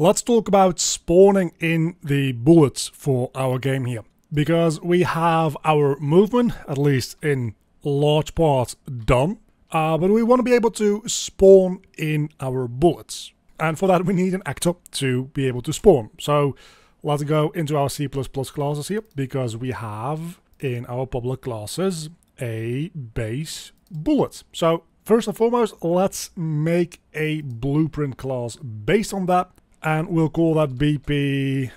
Let's talk about spawning in the bullets for our game here. Because we have our movement, at least in large parts, done. But we want to be able to spawn in our bullets. And for that we need an actor to be able to spawn. So let's go into our C++ classes here, because we have in our public classes a base bullet. So first and foremost, let's make a blueprint class based on that, and we'll call that BP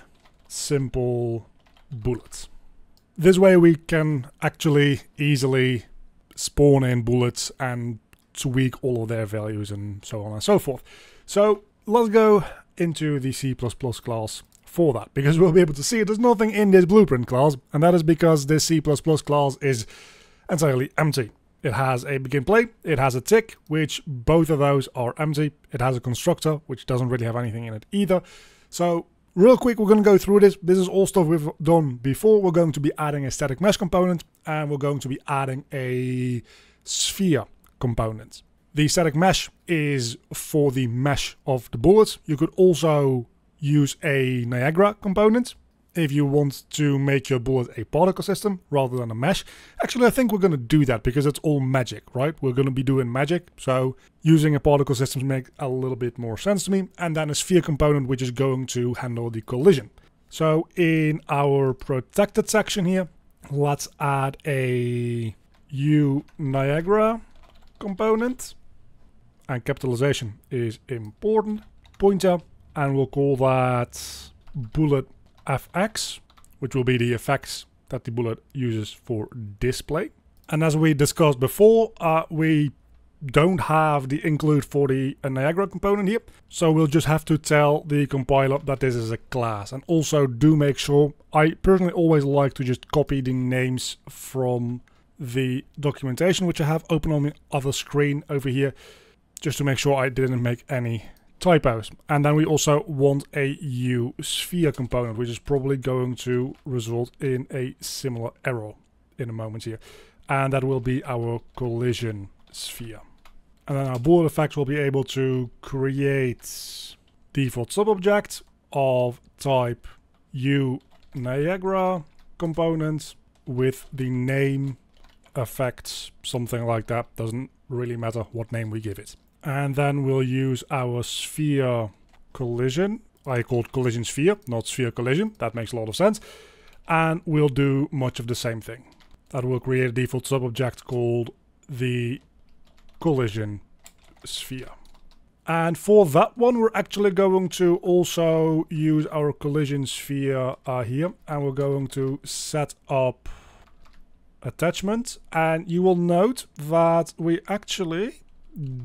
simple bullets. This way we can actually easily spawn in bullets and tweak all of their values and so on and so forth. So let's go into the C++ class for that, because we'll be able to see there's nothing in this blueprint class, and that is because this C++ class is entirely empty. It has a begin play, it has a tick, which both of those are empty. It has a constructor, which doesn't really have anything in it either. So real quick, we're going to go through this. This is all stuff we've done before. We're going to be adding a static mesh component, and we're going to be adding a sphere component. The static mesh is for the mesh of the bullets. You could also use a Niagara component if you want to make your bullet a particle system rather than a mesh. Actually, I think we're going to do that because it's all magic, right? We're going to be doing magic, so using a particle system makes a little bit more sense to me. And then a sphere component, which is going to handle the collision. So in our protected section here, let's add a uNiagara component, and capitalization is important, pointer, and we'll call that bullet FX, which will be the effects that the bullet uses for display. And as we discussed before, we don't have the include for the Niagara component here, so we'll just have to tell the compiler that this is a class. And also do make sure, I personally always like to just copy the names from the documentation, which I have open on the other screen over here, just to make sure I didn't make any typos. And then we also want a uSphere component, which is probably going to result in a similar error in a moment here. And that will be our collision sphere. And then our bullet effects will be able to create default subobject of type uNiagara component with the name effects, something like that. Doesn't really matter what name we give it. And then we'll use our sphere collision. I called collision sphere, not sphere collision. That makes a lot of sense. And we'll do much of the same thing. That will create a default subobject called the collision sphere. And for that one, we're actually going to also use our collision sphere here. And we're going to set up attachment. And you will note that we actually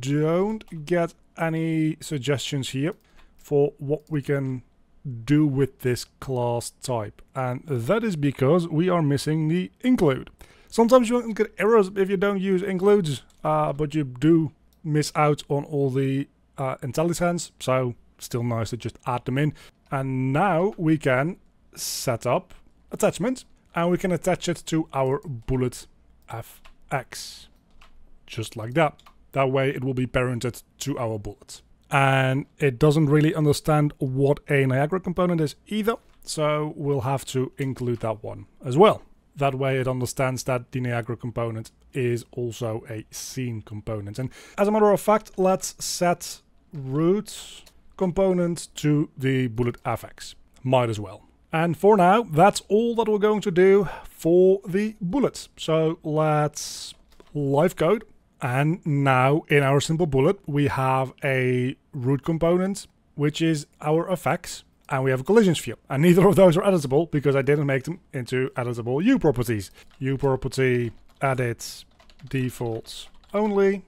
don't get any suggestions here for what we can do with this class type, and that is because we are missing the include. Sometimes you won't get errors if you don't use includes, but you do miss out on all the IntelliSense, so still nice to just add them in. And now we can set up attachment, and we can attach it to our bullet FX, just like that. That way it will be parented to our bullet. And it doesn't really understand what a Niagara component is either, so we'll have to include that one as well. That way it understands that the Niagara component is also a scene component. And as a matter of fact, let's set root component to the bullet FX. Might as well. And for now, that's all that we're going to do for the bullets. So let's live code. And now in our simple bullet, we have a root component, which is our effects, and we have a collision sphere. And neither of those are editable because I didn't make them into editable uProperties. uProperty edit defaults only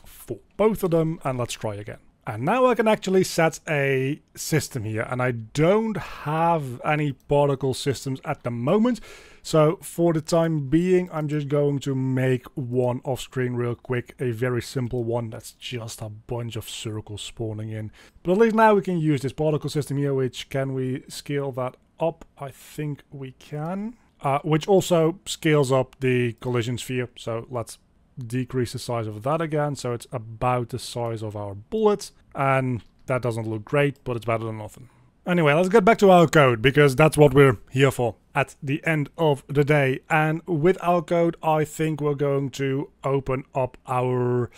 for both of them, and let's try again. And now I can actually set a system here, and I don't have any particle systems at the moment. So for the time being, I'm just going to make one off screen real quick, a very simple one that's just a bunch of circles spawning in. But at least now we can use this particle system here, which can we scale that up? I think we can. Which also scales up the collision sphere. So let's decrease the size of that again, so it's about the size of our bullet. And That doesn't look great, but it's better than nothing. Anyway, let's get back to our code, because that's what we're here for at the end of the day. And with our code, I think we're going to open up our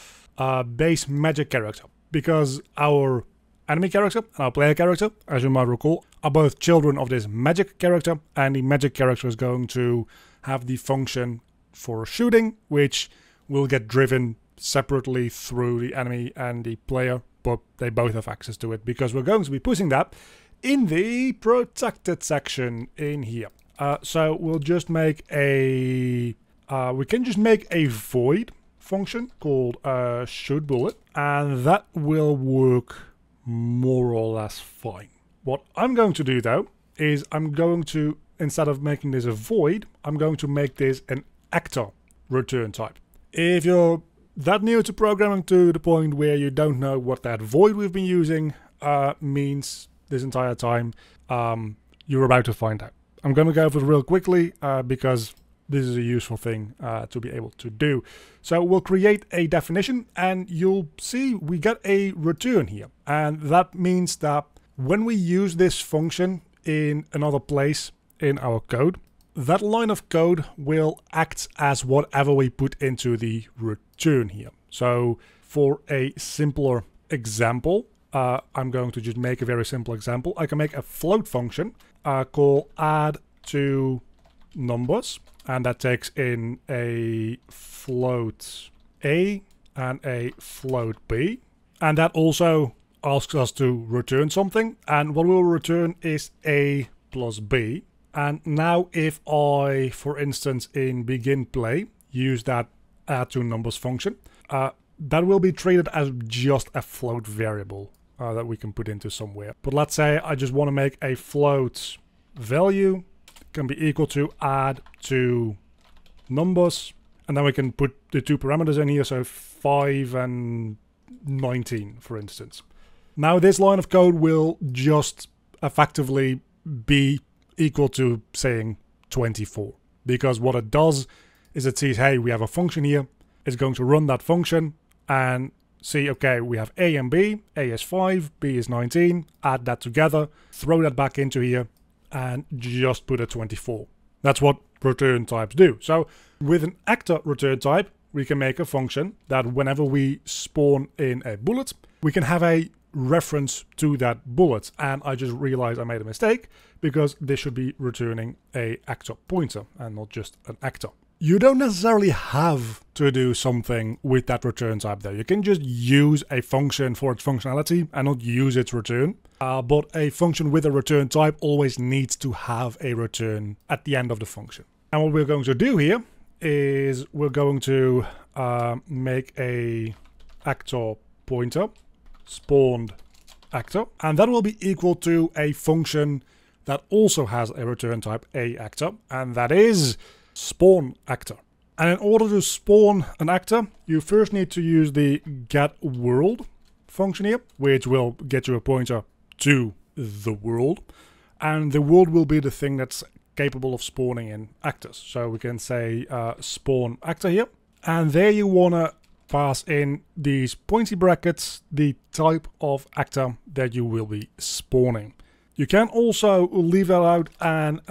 base magic character, because our enemy character and our player character, as you might recall, are both children of this magic character, and the magic character is going to have the function for shooting, which will get driven separately through the enemy and the player, but they both have access to it, because we're going to be pushing that in the protected section in here. So we'll just make a we can just make a void function called shoot bullet, and that will work more or less fine. What I'm going to do though is I'm going to, instead of making this a void, I'm going to make this an actor return type. If you're that new to programming to the point where you don't know what that void we've been using means this entire time, you're about to find out. I'm going to go over it real quickly because this is a useful thing to be able to do. So we'll create a definition, and you'll see we get a return here. And that means that when we use this function in another place in our code, that line of code will act as whatever we put into the return here. So for a simpler example, I'm going to just make a very simple example. I can make a float function called add to numbers, and that takes in a float A and a float B, and that also asks us to return something, and what we'll return is A plus B. And now if I, for instance, in begin play, use that add to numbers function, that will be treated as just a float variable that we can put into somewhere. But let's say I just want to make a float value can be equal to add to numbers, and then we can put the two parameters in here, so 5 and 19, for instance. Now this line of code will just effectively be equal to saying 24, because what it does is it sees, hey, we have a function here, it's going to run that function and see, okay, we have A and B, A is 5, B is 19, add that together, throw that back into here, and just put a 24. That's what return types do. So with an actor return type, we can make a function that whenever we spawn in a bullet, we can have a reference to that bullet. And I just realized I made a mistake, because this should be returning a actor pointer and not just an actor. You don't necessarily have to do something with that return type though. You can just use a function for its functionality and not use its return. But a function with a return type always needs to have a return at the end of the function. And what we're going to do here is we're going to make a actor pointer, spawned actor, and that will be equal to a function that also has a return type a actor, and that is spawn actor. And in order to spawn an actor, you first need to use the getWorld function here, which will get you a pointer to the world, and the world will be the thing that's capable of spawning in actors. So we can say spawn actor here, and there you want to pass in these pointy brackets the type of actor that you will be spawning. You can also leave that out and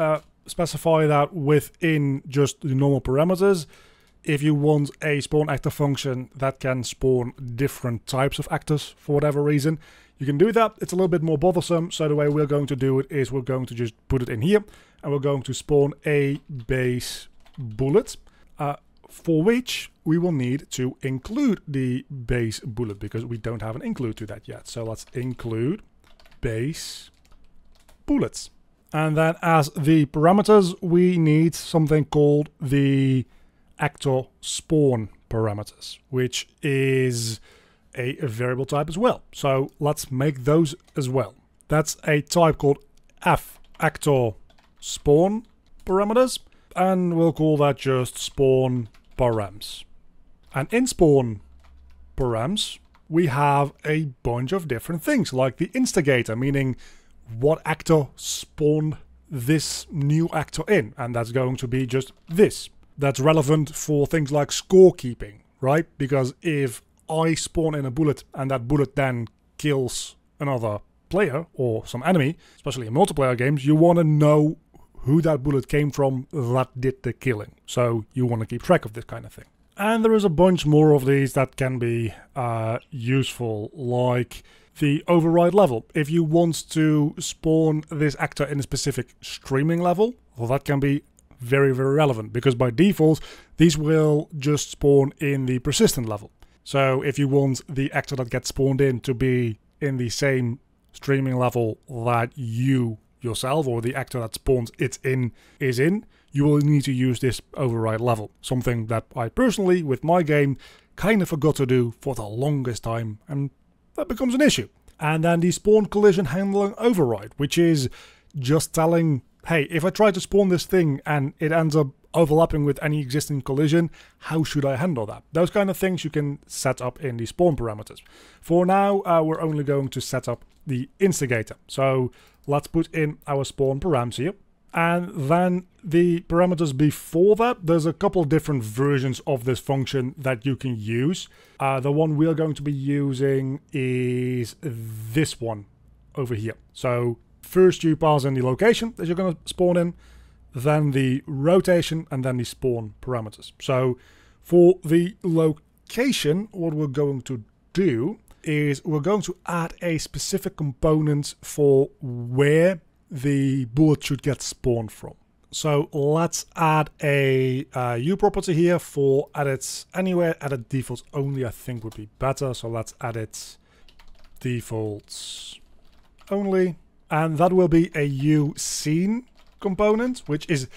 specify that within just the normal parameters. If you want a spawn actor function that can spawn different types of actors for whatever reason, you can do that. It's a little bit more bothersome, so the way we're going to do it is we're going to just put it in here, and we're going to spawn a base bullet, for which we will need to include the base bullet, because we don't have an include to that yet. So let's include base bullets. And then as the parameters, we need something called the actor spawn parameters, which is a variable type as well. So let's make those as well. That's a type called f actor spawn parameters, and we'll call that just spawn params. And in spawn params, we have a bunch of different things, like the instigator, meaning what actor spawned this new actor in, and that's going to be just this. That's relevant for things like scorekeeping, right? Because if I spawn in a bullet and that bullet then kills another player or some enemy, especially in multiplayer games, you want to know who that bullet came from that did the killing. So you want to keep track of this kind of thing. And there is a bunch more of these that can be useful, like the override level. If you want to spawn this actor in a specific streaming level, well, that can be very, very relevant, because by default, these will just spawn in the persistent level. So if you want the actor that gets spawned in to be in the same streaming level that you yourself or the actor that spawns it in is in, you will need to use this override level. Something that I personally, with my game, kind of forgot to do for the longest time, and that becomes an issue. And then the spawn collision handling override, which is just telling, hey, if I try to spawn this thing and it ends up overlapping with any existing collision, how should I handle that? Those kind of things you can set up in the spawn parameters. For now, we're only going to set up the instigator. So let's put in our spawn params here. And then the parameters before that, there's a couple different versions of this function that you can use. The one we're going to be using is this one over here. So first you pass in the location that you're going to spawn in, then the rotation, and then the spawn parameters. So for the location, what we're going to do is we're going to add a specific component for where the bullet should get spawned from. So let's add a U property here for edits anywhere. Edit defaults only, I think, would be better. So let's edit defaults only. And that will be a U scene component, which is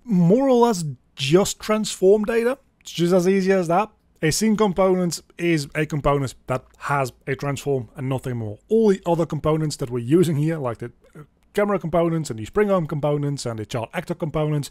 more or less just transform data. It's just as easy as that. A scene component is a component that has a transform and nothing more. All the other components that we're using here, like the camera components and the spring arm components and the child actor components,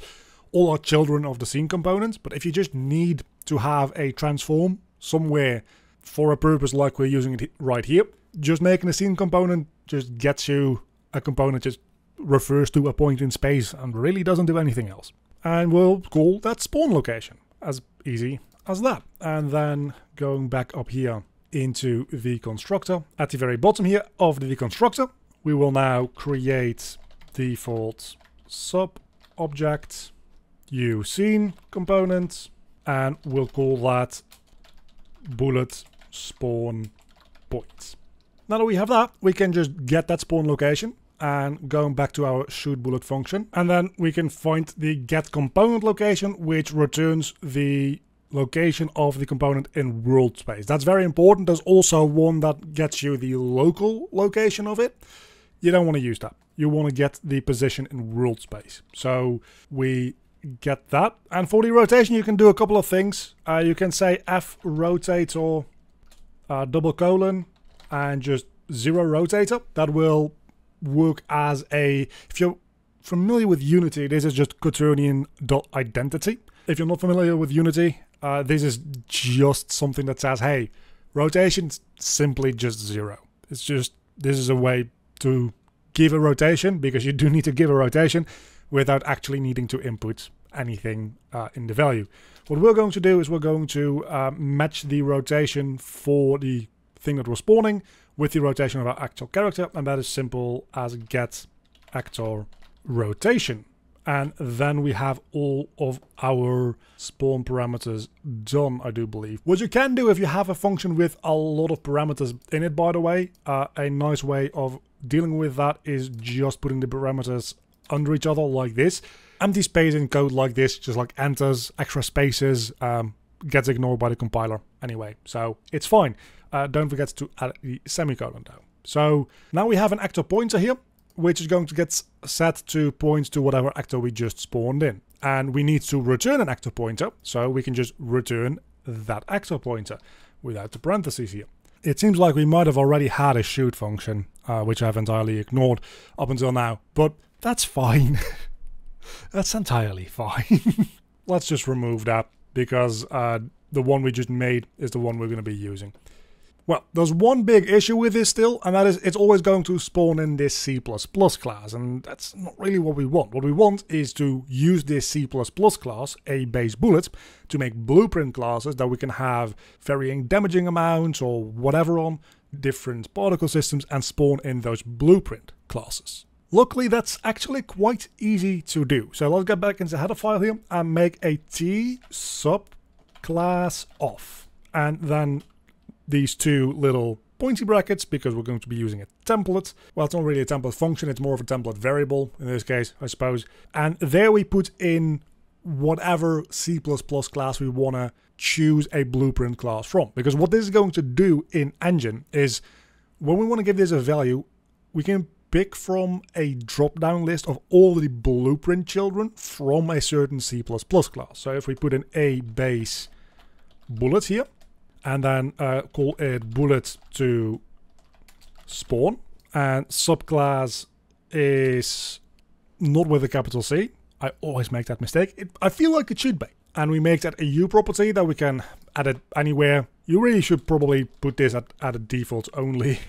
all are children of the scene components. But if you just need to have a transform somewhere for a purpose like we're using it right here, just making a scene component just gets you a component just refers to a point in space and really doesn't do anything else. And we'll call that spawn location. As easy as that. And then going back up here into the constructor, at the very bottom here of the constructor, we will now create default sub object uScene component, and we'll call that bullet spawn point. Now that we have that, we can just get that spawn location and going back to our shoot bullet function, and then we can find the get component location, which returns the location of the component in world space. That's very important. There's also one that gets you the local location of it. You don't want to use that. You want to get the position in world space. So we get that. And for the rotation, you can do a couple of things. You can say F rotator double colon and just 0 rotator. That will work as a, if you're familiar with Unity, this is just quaternion.identity. If you're not familiar with Unity, this is just something that says, hey, rotation's simply just 0. It's just, this is a way to give a rotation, because you do need to give a rotation without actually needing to input anything in the value. What we're going to do is we're going to match the rotation for the thing that we're spawning with the rotation of our actual character, and that is simple as get actor rotation. And then we have all of our spawn parameters done, I do believe. What you can do if you have a function with a lot of parameters in it, by the way, a nice way of dealing with that is just putting the parameters under each other like this. Empty space in code like this, just like enters, extra spaces, gets ignored by the compiler anyway. So it's fine. Don't forget to add the semicolon though. So now we have an actor pointer here, which is going to get set to point to whatever actor we just spawned in. And we need to return an actor pointer, so we can just return that actor pointer without the parentheses here. It seems like we might have already had a shoot function, which I've entirely ignored up until now, but that's fine. That's entirely fine. Let's just remove that, because the one we just made is the one we're going to be using. Well, there's one big issue with this still, and that is it's always going to spawn in this C++ class, and that's not really what we want. What we want is to use this C++ class, a base bullet, to make blueprint classes that we can have varying damaging amounts or whatever on, different particle systems and spawn in those blueprint classes. Luckily, that's actually quite easy to do. So let's get back into the header file here and make a T subclass off. And then these two little pointy brackets, because we're going to be using a template. Well, it's not really a template function, it's more of a template variable in this case, I suppose. And there we put in whatever C++ class we want to choose a blueprint class from. Because what this is going to do in Engine is, when we want to give this a value, we can pick from a drop-down list of all the blueprint children from a certain C++ class. So if we put in a base bullet here, and then call it bullet to spawn, and subclass is not with a capital C. I always make that mistake. I feel like it should be. And we make that a U property that we can add it anywhere. You really should probably put this at a default only.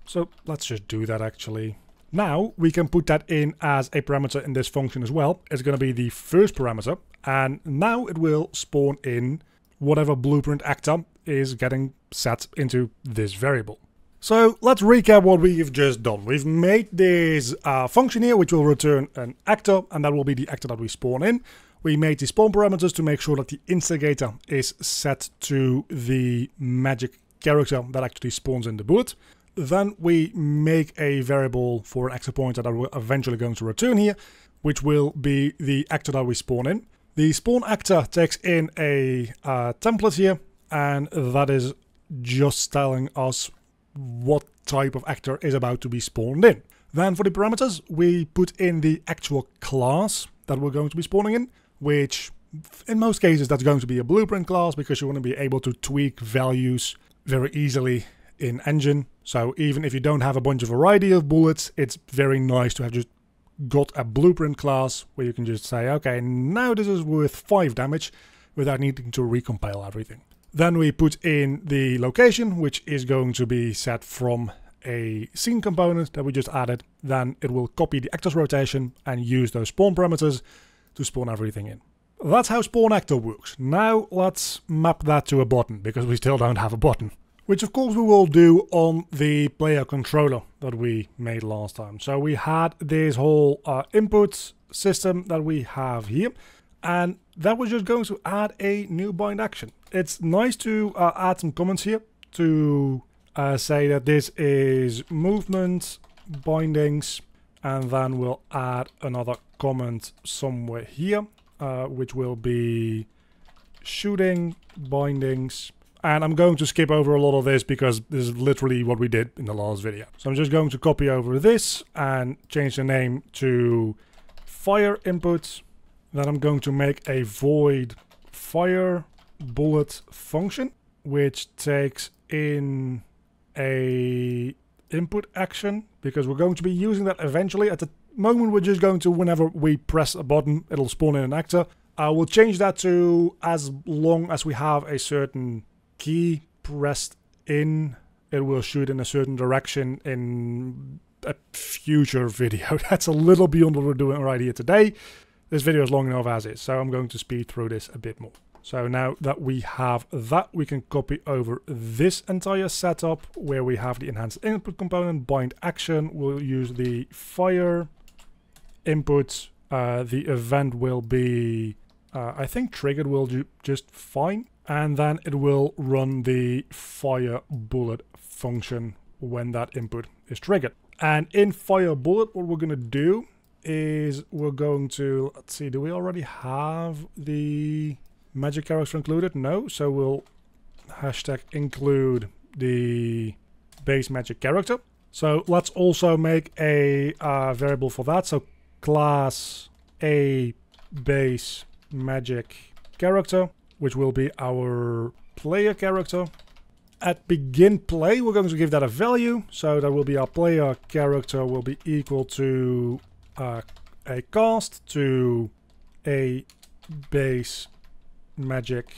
So let's just do that actually. Now we can put that in as a parameter in this function as well. It's going to be the first parameter, and now it will spawn in whatever blueprint actor is getting set into this variable. So let's recap what we've just done. We've made this function here which will return an actor, and that will be the actor that we spawn in. We made the spawn parameters to make sure that the instigator is set to the magic character that actually spawns in the bullet. Then we make a variable for an actor pointer that we're eventually going to return here, which will be the actor that we spawn in. The spawn actor takes in a template here, and that is just telling us what type of actor is about to be spawned in. Then for the parameters, we put in the actual class that we're going to be spawning in, which in most cases that's going to be a blueprint class, because you want to be able to tweak values very easily in Engine. So even if you don't have a bunch of variety of bullets, it's very nice to have just got a blueprint class where you can just say, okay, now this is worth 5 damage without needing to recompile everything. Then we put in the location, which is going to be set from a scene component that we just added. Then it will copy the actor's rotation and use those spawn parameters to spawn everything in. That's how spawn actor works. Now let's map that to a button, because we still don't have a button. Which of course we will do on the player controller that we made last time. So we had this whole input system that we have here, and that was just going to add a new bind action. It's nice to add some comments here to say that this is movement bindings, and then we'll add another comment somewhere here, which will be shooting bindings. And I'm going to skip over a lot of this because this is literally what we did in the last video. So I'm just going to copy over this and change the name to fire input. Then I'm going to make a void fire bullet function, which takes in a input action, because we're going to be using that eventually. At the moment, we're just going to, whenever we press a button, it'll spawn in an actor. We'll change that to as long as we have a certain key pressed in, it will shoot in a certain direction in a future video. That's a little beyond what we're doing right here today. This video is long enough as is, so I'm going to speed through this a bit more. So now that we have that, we can copy over this entire setup where we have the enhanced input component, bind action. We'll use the fire input. The event will be, I think triggered will do just fine. And then it will run the fire bullet function when that input is triggered. And in fire bullet, what we're going to do is we're going to, let's see, do we already have the magic character included? No, so we'll hashtag include the base magic character. So let's also make a variable for that. So class a base magic character, which will be our player character. At begin play, we're going to give that a value. So that will be our player character will be equal to a cast to a base magic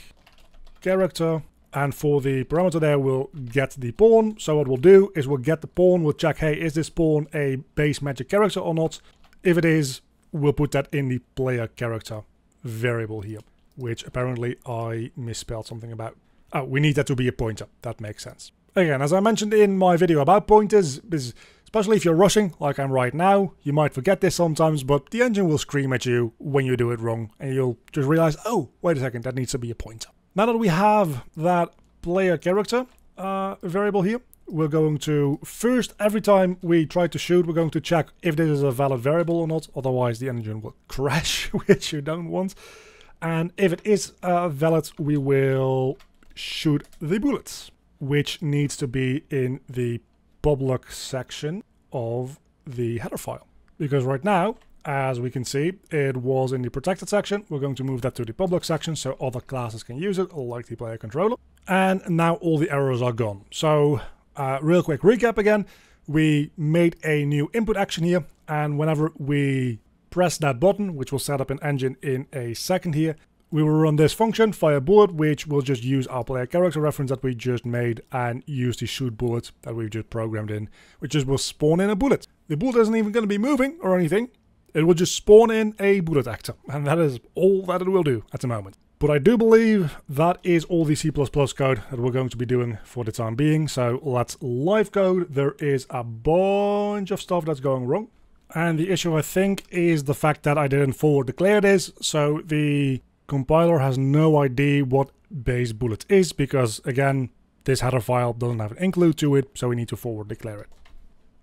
character. And for the parameter there, we'll get the pawn. So what we'll do is we'll get the pawn. We'll check, hey, is this pawn a base magic character or not? If it is, we'll put that in the player character variable here, which apparently I misspelled something about. Oh, we need that to be a pointer. That makes sense. Again, as I mentioned in my video about pointers, especially if you're rushing, like I'm right now, you might forget this sometimes, but the engine will scream at you when you do it wrong, and you'll just realize, oh, wait a second, that needs to be a pointer. Now that we have that player character variable here, we're going to, first, every time we try to shoot, we're going to check if this is a valid variable or not, otherwise the engine will crash, which you don't want. And if it is valid, we will shoot the bullets, which needs to be in the public section of the header file. Because right now, as we can see, it was in the protected section. We're going to move that to the public section so other classes can use it, like the player controller. And now all the errors are gone. So, real quick recap again. We made a new input action here, and whenever we press that button, which will set up an engine in a second here, we will run this function, fire bullet, which will just use our player character reference that we just made and use the shoot bullet that we've just programmed in, which just will spawn in a bullet. The bullet isn't even going to be moving or anything. It will just spawn in a bullet actor, and that is all that it will do at the moment. But I do believe that is all the C++ code that we're going to be doing for the time being, so let's live code. There is a bunch of stuff that's going wrong, and the issue I think is the fact that I didn't forward declare this, so the compiler has no idea what base bullet is, because again, this header file doesn't have an include to it, so we need to forward declare it.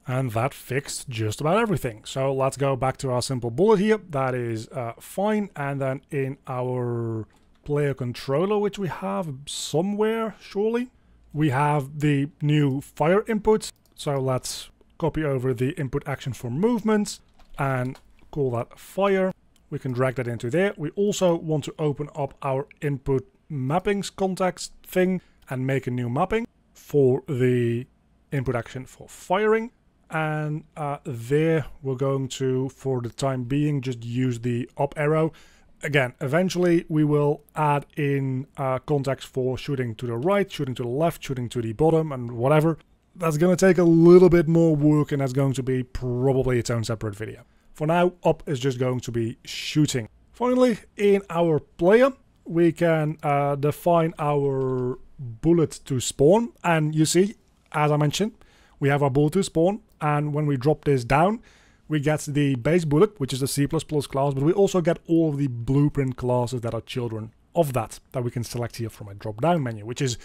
And that fixed just about everything. So let's go back to our simple bullet here. That is fine. And then in our player controller, which we have somewhere, surely, we have the new fire input. So let's copy over the input action for movements and call that fire. We can drag that into there. We also want to open up our input mappings context thing and make a new mapping for the input action for firing. And there we're going to, for the time being, just use the up arrow. Again, eventually we will add in context for shooting to the right, shooting to the left, shooting to the bottom, and whatever. That's going to take a little bit more work, and that's going to be probably its own separate video. For now, up is just going to be shooting. Finally, in our player, we can define our bullet to spawn. And you see, as I mentioned, we have our bullet to spawn. And when we drop this down, we get the base bullet, which is the C++ class, but we also get all of the blueprint classes that are children of that we can select here from a drop-down menu, which is,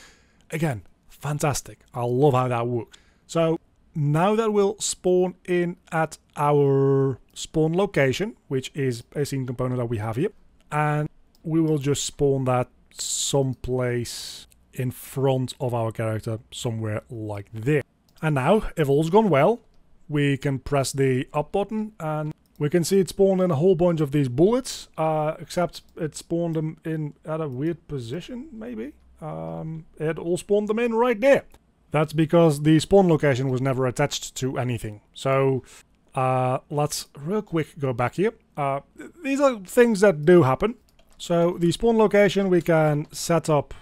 again, fantastic. I love how that works. So now that we'll spawn in at our spawn location, which is a scene component that we have here, and we will just spawn that someplace in front of our character, somewhere like there. And now, if all's gone well, we can press the up button and we can see it spawned in a whole bunch of these bullets, except it spawned them in at a weird position, maybe. It all spawned them in right there. That's because the spawn location was never attached to anything. So let's real quick go back here. These are things that do happen. So the spawn location, we can set up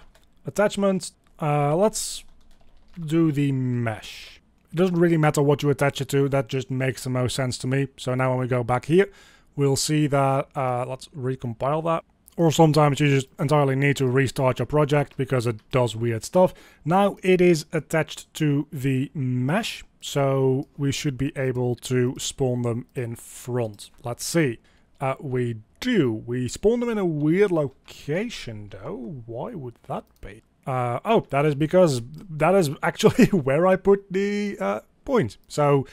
attachments. Let's do the mesh. It doesn't really matter what you attach it to, that just makes the most sense to me. So now when we go back here, we'll see that, let's recompile that. Or sometimes you just entirely need to restart your project because it does weird stuff. Now it is attached to the mesh, so we should be able to spawn them in front. Let's see. We do. We spawn them in a weird location though. Why would that be? Oh, that is because that is actually where I put the point. So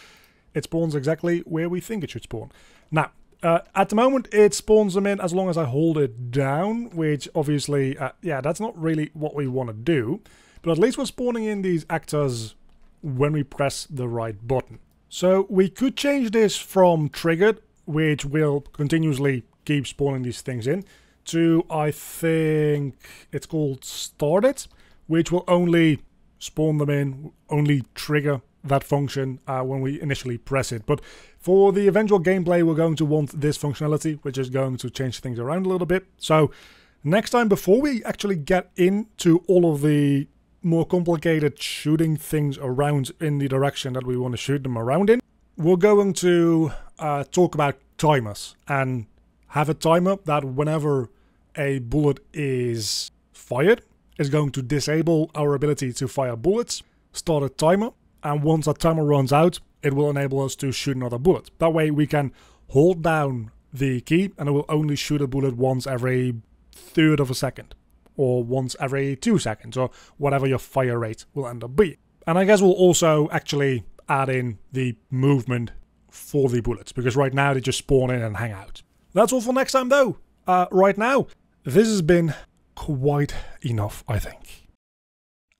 it spawns exactly where we think it should spawn. Now, at the moment, it spawns them in as long as I hold it down, which obviously, yeah, that's not really what we want to do. But at least we're spawning in these actors when we press the right button. So we could change this from triggered, which will continuously keep spawning these things in, to, I think it's called started, which will only spawn them in, only trigger that function when we initially press it. But for the eventual gameplay, we're going to want this functionality, which is going to change things around a little bit. So next time, before we actually get into all of the more complicated shooting things around in the direction that we want to shoot them around in, we're going to talk about timers and have a timer that whenever a bullet is fired is going to disable our ability to fire bullets. start a timer, and once that timer runs out, it will enable us to shoot another bullet. That way we can hold down the key and it will only shoot a bullet once every third of a second, or once every 2 seconds, or whatever your fire rate will end up being. And I guess we'll also actually add in the movement for the bullets, because right now they just spawn in and hang out. That's all for next time though. Right now, this has been quite enough, I think.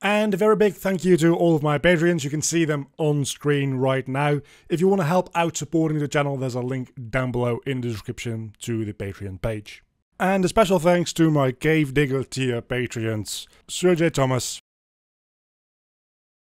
And a very big thank you to all of my Patreons. You can see them on screen right now. If you want to help out supporting the channel, there's a link down below in the description to the Patreon page. And a special thanks to my Cave Digger tier Patreons, Sir J. Thomas,